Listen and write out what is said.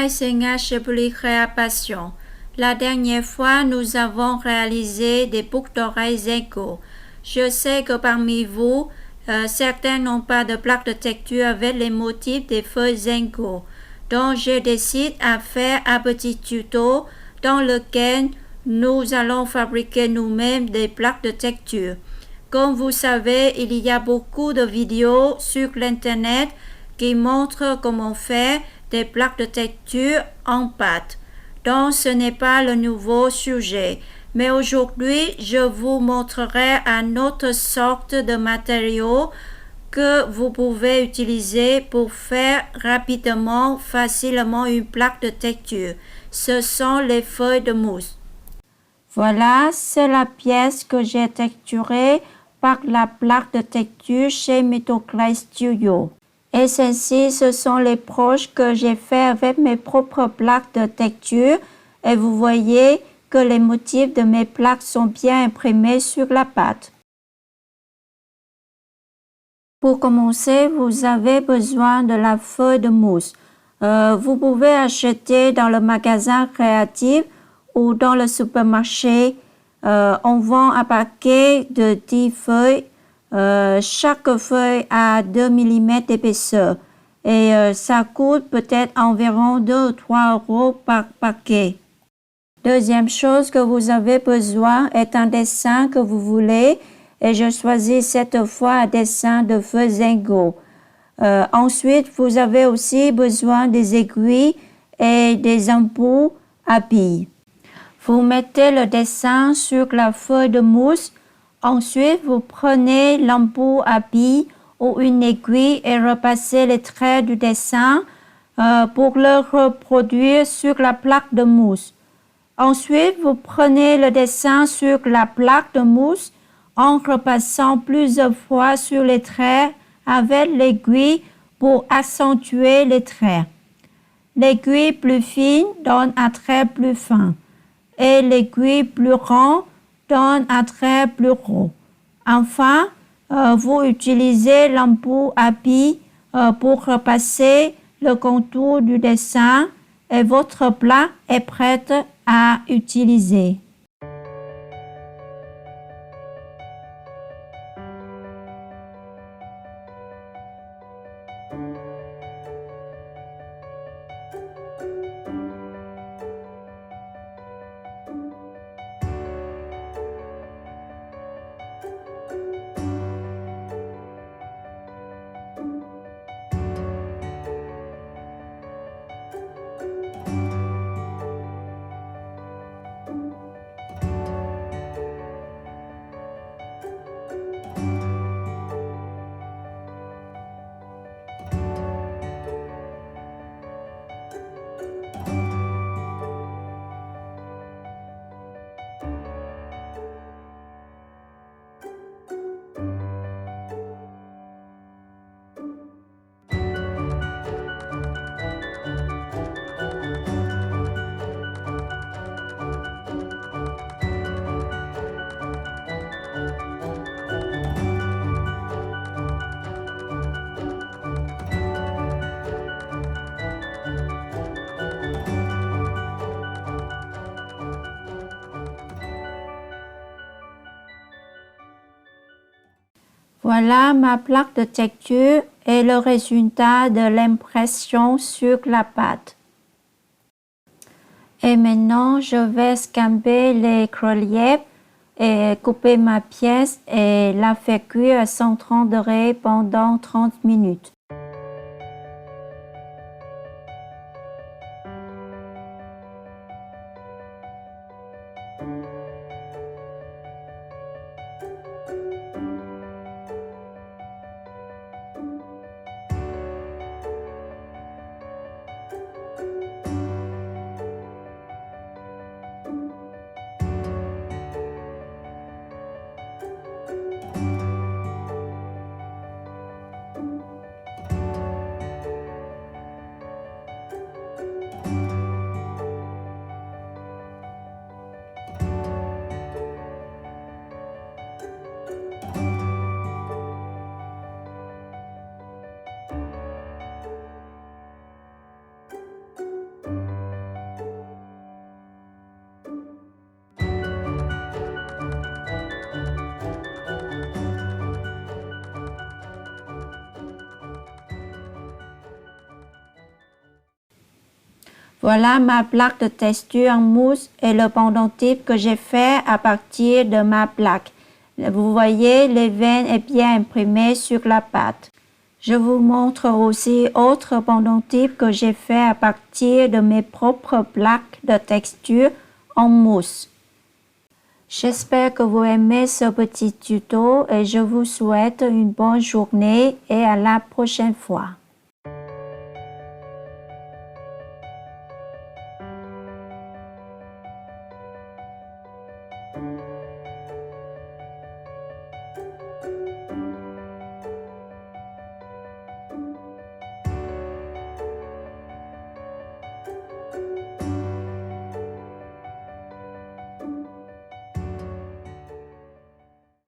Maisenga Chebuli Création. La dernière fois, nous avons réalisé des boucles d'oreilles Zenko. Je sais que parmi vous, certains n'ont pas de plaque de texture avec les motifs des feuilles Zenko. Donc, je décide à faire un petit tuto dans lequel nous allons fabriquer nous-mêmes des plaques de texture. Comme vous savez, il y a beaucoup de vidéos sur l'internet qui montrent comment faire des plaques de texture en pâte. Donc ce n'est pas le nouveau sujet, mais aujourd'hui je vous montrerai une autre sorte de matériau que vous pouvez utiliser pour faire rapidement, facilement une plaque de texture. Ce sont les feuilles de mousse. Voilà, c'est la pièce que j'ai texturée par la plaque de texture chez Metoclay Studio. Et ceci, ce sont les broches que j'ai fait avec mes propres plaques de texture. Et vous voyez que les motifs de mes plaques sont bien imprimés sur la pâte. Pour commencer, vous avez besoin de la feuille de mousse. Vous pouvez acheter dans le magasin créatif ou dans le supermarché. On vend un paquet de 10 feuilles. Chaque feuille a 2 mm d'épaisseur et ça coûte peut-être environ 2 ou 3 € par paquet. Deuxième chose que vous avez besoin est un dessin que vous voulez et je choisis cette fois un dessin de feuille Zenko. Ensuite, vous avez aussi besoin des aiguilles et des embouts à billes. Vous mettez le dessin sur la feuille de mousse. Ensuite, vous prenez l'embout à billes ou une aiguille et repassez les traits du dessin pour le reproduire sur la plaque de mousse. Ensuite, vous prenez le dessin sur la plaque de mousse en repassant plusieurs fois sur les traits avec l'aiguille pour accentuer les traits. L'aiguille plus fine donne un trait plus fin et l'aiguille plus ronde donne un trait plus rond. Enfin, vous utilisez l'embout à billes pour repasser le contour du dessin et votre plaque est prête à utiliser. Voilà ma plaque de texture et le résultat de l'impression sur la pâte. Et maintenant, je vais scamper les reliefs et couper ma pièce et la faire cuire à 130 degrés pendant 30 minutes. Voilà ma plaque de texture en mousse et le pendentif que j'ai fait à partir de ma plaque. Vous voyez, les veines est bien imprimées sur la pâte. Je vous montre aussi autre pendentif que j'ai fait à partir de mes propres plaques de texture en mousse. J'espère que vous aimez ce petit tuto et je vous souhaite une bonne journée et à la prochaine fois.